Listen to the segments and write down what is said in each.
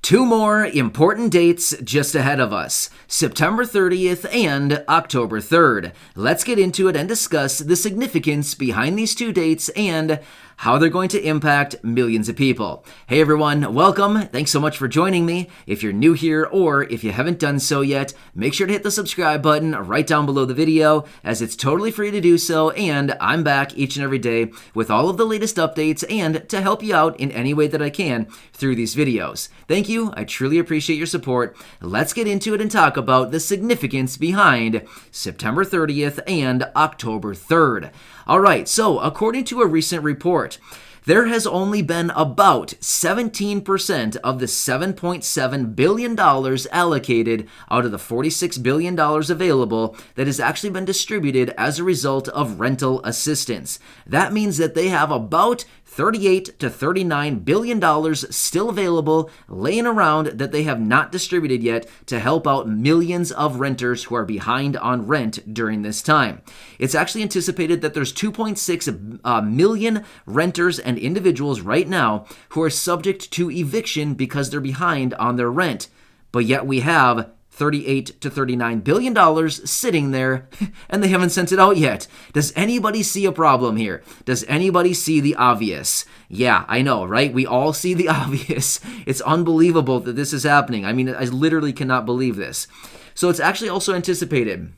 Two more important dates just ahead of us, September 30th and October 3rd. Let's get into it and discuss the significance behind these two dates and how they're going to impact millions of people. Hey everyone, welcome. Thanks so much for joining me. If you're new here or if you haven't done so yet, make sure to hit the subscribe button right down below the video as it's totally free to do so, and I'm back each and every day with all of the latest updates and to help you out in any way that I can through these videos. Thank you. I truly appreciate your support. Let's get into it and talk about the significance behind September 30th and October 3rd. All right, so according to a recent report, there has only been about 17% of the $7.7 billion allocated out of the $46 billion available that has actually been distributed as a result of rental assistance. That means that they have about $38 to $39 billion still available laying around that they have not distributed yet to help out millions of renters who are behind on rent during this time. It's actually anticipated that there's 2.6 million renters and individuals right now who are subject to eviction because they're behind on their rent. But yet we have $38 to $39 billion sitting there, and they haven't sent it out yet. Does anybody see a problem here? Does anybody see the obvious? Yeah, I know, right? We all see the obvious. It's unbelievable that this is happening. I mean, I literally cannot believe this. So it's actually also anticipated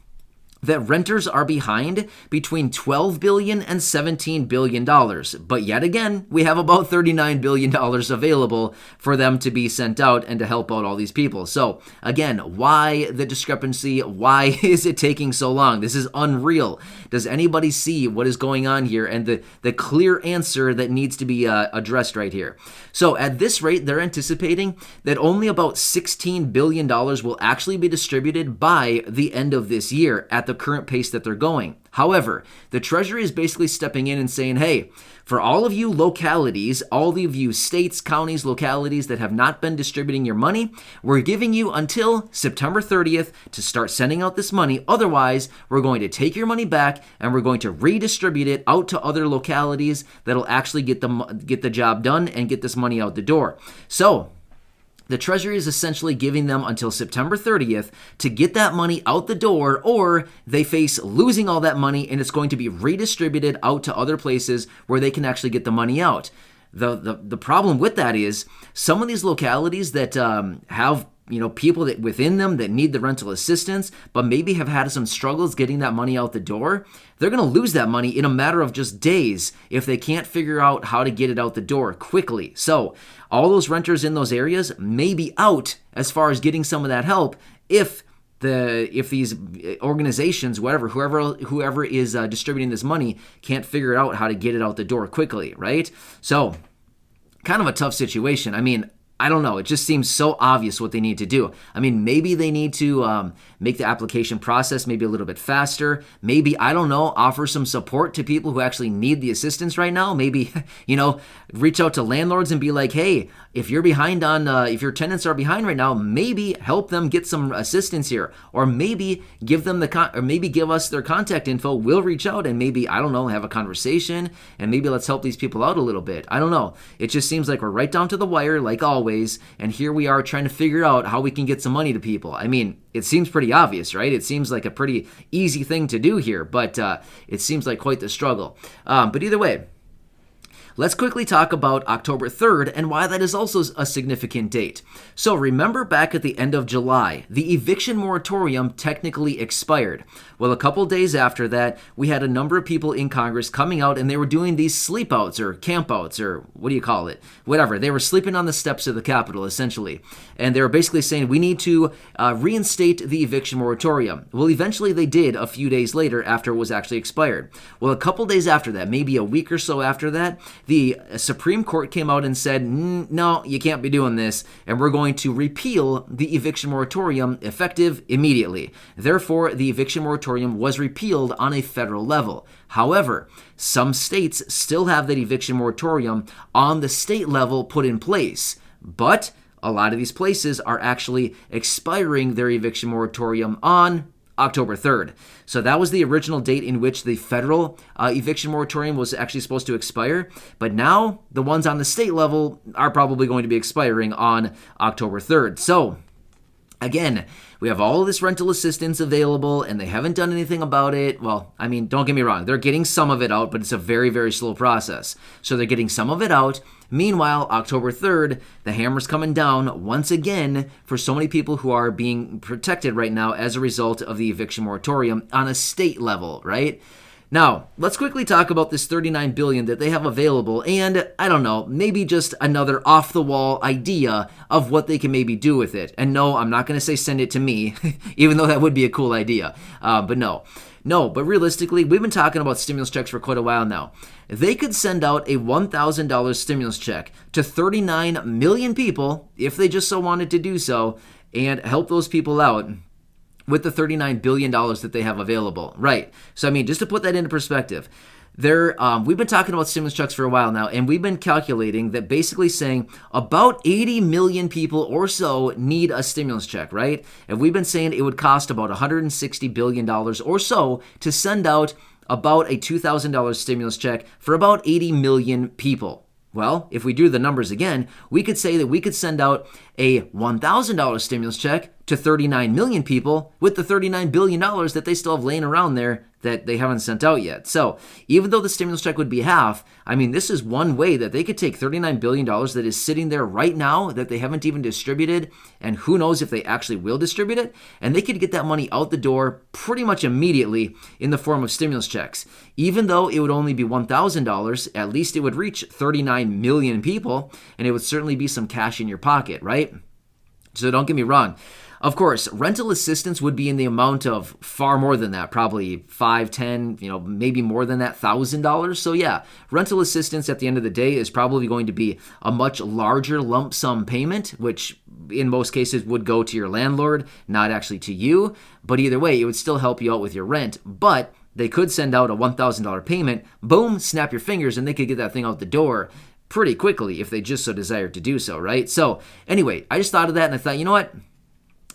that renters are behind between $12 billion and $17 billion. But yet again, we have about $39 billion available for them to be sent out and to help out all these people. So again, why the discrepancy? Why is it taking so long? This is unreal. Does anybody see what is going on here and the clear answer that needs to be addressed right here? So at this rate, they're anticipating that only about $16 billion will actually be distributed by the end of this year at the current pace that they're going. However, the Treasury is basically stepping in and saying, hey, for all of you localities, all of you states, counties, localities that have not been distributing your money, we're giving you until September 30th to start sending out this money. Otherwise, we're going to take your money back and we're going to redistribute it out to other localities that'll actually get the job done and get this money out the door. So the Treasury is essentially giving them until September 30th to get that money out the door, or they face losing all that money and it's going to be redistributed out to other places where they can actually get the money out. The problem with that is some of these localities that have people that within them that need the rental assistance, but maybe have had some struggles getting that money out the door, they're going to lose that money in a matter of just days if they can't figure out how to get it out the door quickly. So all those renters in those areas may be out as far as getting some of that help if these organizations, whoever is distributing this money can't figure out how to get it out the door quickly, right? So kind of a tough situation. I mean, I don't know. It just seems so obvious what they need to do. I mean, maybe they need to make the application process maybe a little bit faster. Maybe, I don't know, offer some support to people who actually need the assistance right now. Maybe, reach out to landlords and be like, hey, if you're behind on, if your tenants are behind right now, maybe help them get some assistance here. Or maybe give them maybe give us their contact info. We'll reach out and maybe, I don't know, have a conversation and maybe let's help these people out a little bit. I don't know. It just seems like we're right down to the wire like always. And here we are trying to figure out how we can get some money to people. I mean, it seems pretty obvious, right? It seems like a pretty easy thing to do here, but it seems like quite the struggle. But either way, let's quickly talk about October 3rd and why that is also a significant date. So remember back at the end of July, the eviction moratorium technically expired. Well, a couple days after that, we had a number of people in Congress coming out and they were doing these sleepouts or campouts or what do you call it? Whatever. They were sleeping on the steps of the Capitol, essentially. And they were basically saying we need to reinstate the eviction moratorium. Well, eventually they did a few days later after it was actually expired. Well, a couple days after that, maybe a week or so after that, the Supreme Court came out and said, no, you can't be doing this, and we're going to repeal the eviction moratorium effective immediately. Therefore, the eviction moratorium was repealed on a federal level. However, some states still have that eviction moratorium on the state level put in place, but a lot of these places are actually expiring their eviction moratorium on October 3rd. So that was the original date in which the federal eviction moratorium was actually supposed to expire. But now the ones on the state level are probably going to be expiring on October 3rd. So again, we have all of this rental assistance available, and they haven't done anything about it. Well, I mean, don't get me wrong. They're getting some of it out, but it's a very, very slow process. So they're getting some of it out. Meanwhile, October 3rd, the hammer's coming down once again for so many people who are being protected right now as a result of the eviction moratorium on a state level, right? Now, let's quickly talk about this $39 billion that they have available and, I don't know, maybe just another off-the-wall idea of what they can maybe do with it. And no, I'm not going to say send it to me, even though that would be a cool idea. But no. No, but realistically, we've been talking about stimulus checks for quite a while now. They could send out a $1,000 stimulus check to 39 million people, if they just so wanted to do so, and help those people out with the $39 billion that they have available. Right. So, I mean, just to put that into perspective, we've been talking about stimulus checks for a while now, and we've been calculating that basically saying about 80 million people or so need a stimulus check, right? And we've been saying it would cost about $160 billion or so to send out about a $2,000 stimulus check for about 80 million people. Well, if we do the numbers again, we could say that we could send out a $1,000 stimulus check to 39 million people with the $39 billion that they still have laying around there that they haven't sent out yet. So even though the stimulus check would be half, I mean, this is one way that they could take $39 billion that is sitting there right now that they haven't even distributed, and who knows if they actually will distribute it, and they could get that money out the door pretty much immediately in the form of stimulus checks. Even though it would only be $1,000, at least it would reach 39 million people, and it would certainly be some cash in your pocket, right? So don't get me wrong. Of course, rental assistance would be in the amount of far more than that, probably $5, $10, maybe more than that, $1,000. So yeah, rental assistance at the end of the day is probably going to be a much larger lump sum payment, which in most cases would go to your landlord, not actually to you. But either way, it would still help you out with your rent. But they could send out a $1,000 payment, boom, snap your fingers, and they could get that thing out the door pretty quickly if they just so desired to do so, right? So anyway, I just thought of that and I thought, you know what?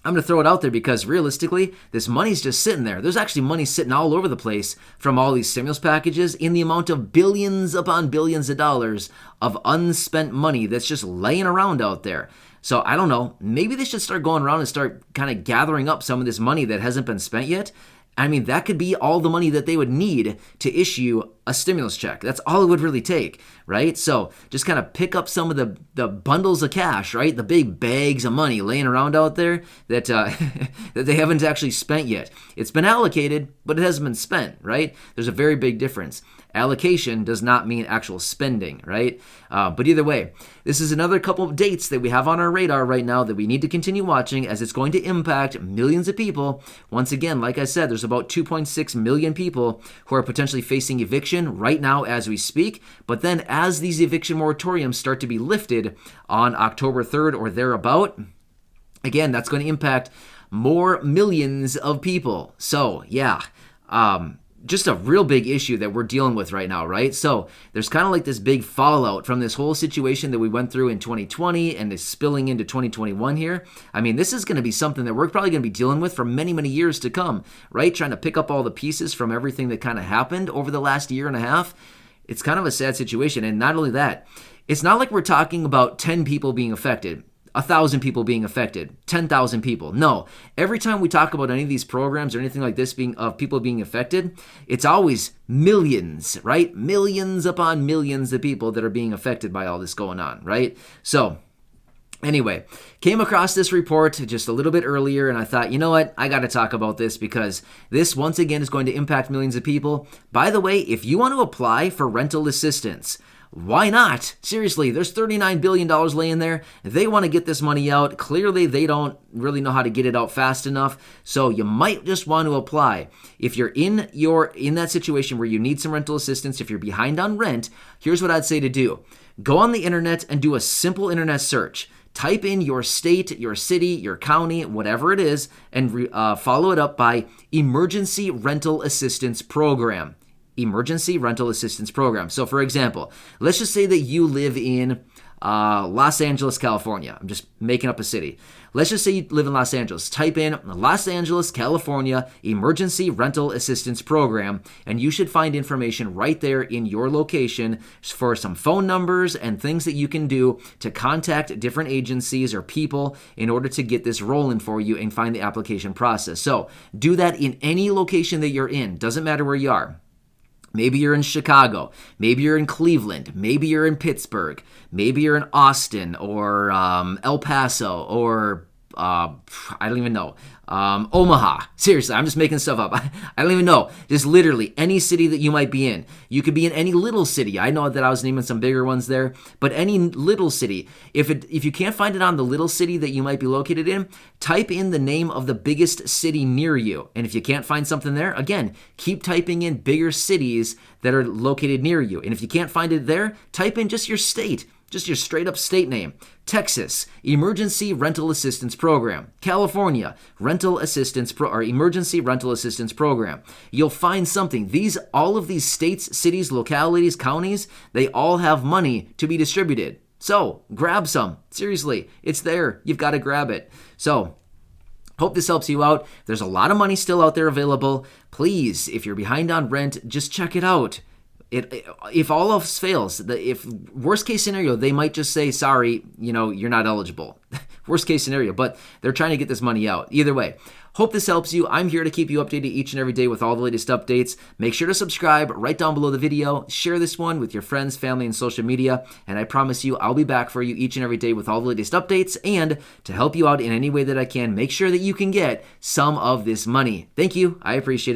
I'm going to throw it out there because realistically, this money's just sitting there. There's actually money sitting all over the place from all these stimulus packages in the amount of billions upon billions of dollars of unspent money that's just laying around out there. So I don't know, maybe they should start going around and start kind of gathering up some of this money that hasn't been spent yet. I mean, that could be all the money that they would need to issue a stimulus check. That's all it would really take, right? So just kind of pick up some of the bundles of cash, right? The big bags of money laying around out there that that they haven't actually spent yet. It's been allocated, but it hasn't been spent, right? There's a very big difference. Allocation does not mean actual spending, right? But either way, this is another couple of dates that we have on our radar right now that we need to continue watching as it's going to impact millions of people. Once again, like I said, there's about 2.6 million people who are potentially facing eviction right now as we speak. But then as these eviction moratoriums start to be lifted on October 3rd or thereabout, again, that's going to impact more millions of people. So yeah, just a real big issue that we're dealing with right now, right? So there's kind of like this big fallout from this whole situation that we went through in 2020 and is spilling into 2021 here. I mean, this is going to be something that we're probably going to be dealing with for many, many years to come, right? Trying to pick up all the pieces from everything that kind of happened over the last year and a half. It's kind of a sad situation. And not only that, it's not like we're talking about 10 people being affected. 1,000 people being affected, 10,000 people. No, every time we talk about any of these programs or anything like this of people being affected, it's always millions, right? Millions upon millions of people that are being affected by all this going on, right? So anyway, came across this report just a little bit earlier and I thought, you know what? I got to talk about this because this once again is going to impact millions of people. By the way, if you want to apply for rental assistance, why not? Seriously, there's $39 billion laying there. They want to get this money out. Clearly, they don't really know how to get it out fast enough. So you might just want to apply. If you're in that situation where you need some rental assistance, if you're behind on rent, here's what I'd say to do. Go on the internet and do a simple internet search. Type in your state, your city, your county, whatever it is, and follow it up by Emergency Rental Assistance Program. Emergency Rental Assistance Program. So for example, let's just say that you live in Los Angeles, California. I'm just making up a city. Let's just say you live in Los Angeles. Type in Los Angeles, California Emergency Rental Assistance Program, and you should find information right there in your location for some phone numbers and things that you can do to contact different agencies or people in order to get this rolling for you and find the application process. So do that in any location that you're in. Doesn't matter where you are. Maybe you're in Chicago. Maybe you're in Cleveland. Maybe you're in Pittsburgh. Maybe you're in Austin or El Paso or I don't even know. Omaha. Seriously, I'm just making stuff up. I don't even know. Just literally any city that you might be in. You could be in any little city. I know that I was naming some bigger ones there, but any little city. If you can't find it on the little city that you might be located in, type in the name of the biggest city near you. And if you can't find something there, again, keep typing in bigger cities that are located near you. And if you can't find it there, type in just your state. Just your straight up state name. Texas, Emergency Rental Assistance Program. California, Emergency Rental Assistance Program. You'll find something. All of these states, cities, localities, counties, they all have money to be distributed. So grab some. Seriously, it's there. You've got to grab it. So hope this helps you out. There's a lot of money still out there available. Please, if you're behind on rent, just check it out. If all else fails, if worst case scenario, they might just say, sorry, you're not eligible. Worst case scenario, but they're trying to get this money out. Either way, hope this helps you. I'm here to keep you updated each and every day with all the latest updates. Make sure to subscribe right down below the video. Share this one with your friends, family, and social media. And I promise you, I'll be back for you each and every day with all the latest updates. And to help you out in any way that I can, make sure that you can get some of this money. Thank you. I appreciate it.